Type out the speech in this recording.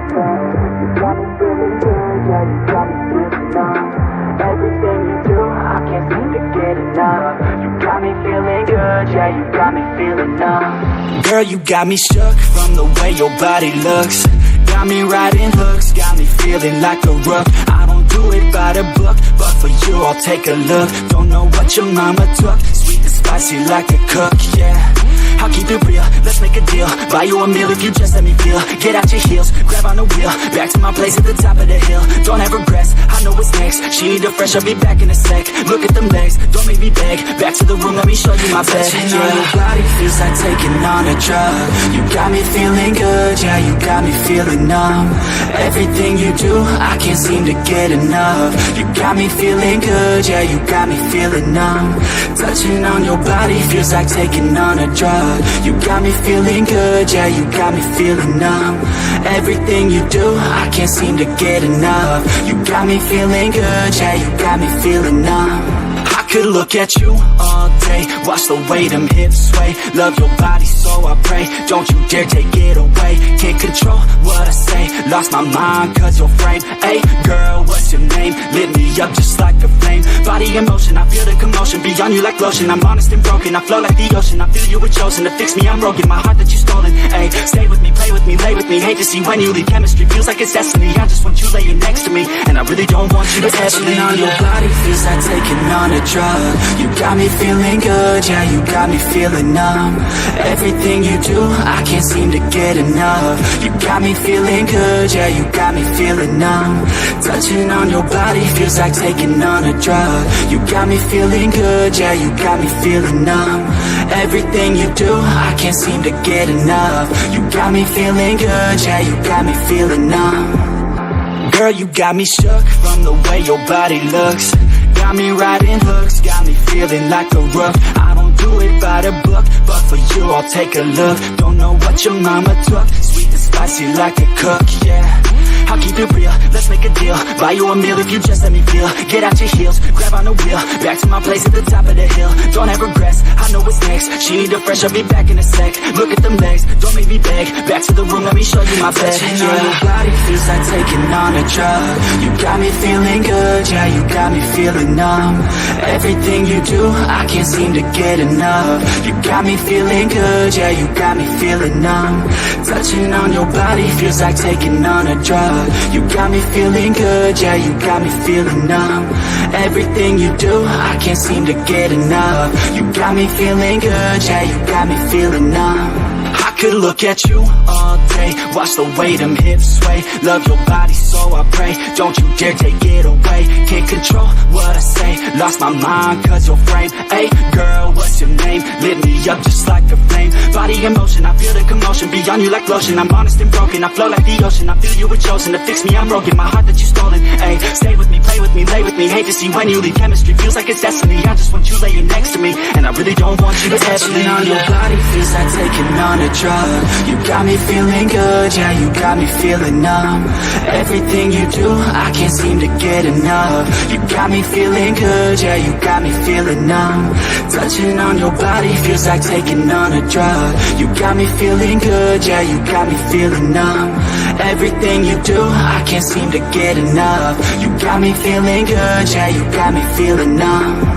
got me feeling good, yeah, you got me feeling numb. Everything you do, I can't seem to get enough. You got me feeling good, yeah, you got me feeling numb. Girl, you got me shook from the way your body looks. Got me riding hooks, got me feeling like a rook. I don't do it by the book, but for you I'll take a look. Don't know what your mama took, sweet and spicy like a cook, yeah. I'll keep it real, let's make a deal. Buy you a meal if you just let me feel. Get out your heels, grab on the wheel. Back to my place at the top of the hill. Don't have regrets, I know what's next. She need a fresh, I'll be back in a sec. Look at them legs, don't make me beg. Back to the room, let me show you my bed. Touching on your body feels like taking on a drug. You got me feeling good, yeah, you got me feeling numb. Everything you do, I can't seem to get enough. You got me feeling good, yeah, you got me feeling numb. Touching on your body feels like taking on a drug. You got me feeling good, yeah, you got me feeling numb. Everything you do, I can't seem to get enough. You got me feeling good, yeah, you got me feeling numb. I could look at you all day, watch the way them hips sway. Love your body, so I pray, don't you dare take it away. Can't control what I say, lost my mind cause your frame. Hey girl, what's your name? Lit me up just like a flame. Body in motion, I feel the commotion, beyond you like lotion. I'm honest and broken, I flow like the ocean. I feel you were chosen to fix me, I'm broken. My heart that you stolen, hey. Stay with me, play with me, lay with me. Hate to see when you leave, chemistry feels like it's destiny. I just want you laying next to me, and I really don't want you to ever leave. On your body feels like taking on a drug. You got me feeling good, yeah, you got me feeling numb. Everything you do, I can't seem to get enough. You got me feeling good, yeah, you got me feeling numb. Touching on your body feels like taking on a drug. You got me feeling good, yeah, you got me feeling numb. Everything you do, I can't seem to get enough. You got me feeling good, yeah, you got me feeling numb. Girl, you got me shook from the way your body looks. Got me riding hooks, got me feeling like a rook. I don't do it by the book, but for you I'll take a look. Don't know what your mama took, sweet and spicy like a cook, yeah. I'll keep it real, let's make a deal. Buy you a meal if you just let me feel. Get out your heels, grab on the wheel. Back to my place at the top of the hill. Don't have regrets, I know what's next. She need a fresh, I'll be back in a sec. Look at them legs, don't make me beg. Back to the room, let me show you my bed. Touching on your body feels like taking on a drug. You got me feeling good, yeah, you got me feeling numb. Everything you do, I can't seem to get enough. You got me feeling good, yeah, you got me feeling numb. Touching on your body feels like taking on a drug. You got me feeling good, yeah, you got me feeling numb. Everything you do, I can't seem to get enough. You got me feeling good, yeah, you got me feeling numb. I could look at you all day, watch the way them hips sway. Love your body, so I pray, don't you dare take it away. Can't control what I say, lost my mind cause your frame. Hey girl, what's your name? Lit me up just like a flame. Body in motion, I feel the commotion, beyond you like lotion. I'm honest and broken, I flow like the ocean. I feel you were chosen to fix me, I'm broken. My heart that you stolen, hey. Stay with me, play with me, lay with me. Hate to see when you leave, chemistry feels like it's destiny. I just want you laying next to me, and I really don't want you to ever leave. On your body feels like taking on a drug. You got me feeling good, yeah, you got me feeling numb. Everything you do, I can't seem to get enough. You got me feeling good, yeah, you got me feeling numb. Touching on your body feels like taking on a drug. You got me feeling good, yeah, you got me feeling numb. Everything you do, I can't seem to get enough. You got me feeling good, yeah, you got me feeling numb.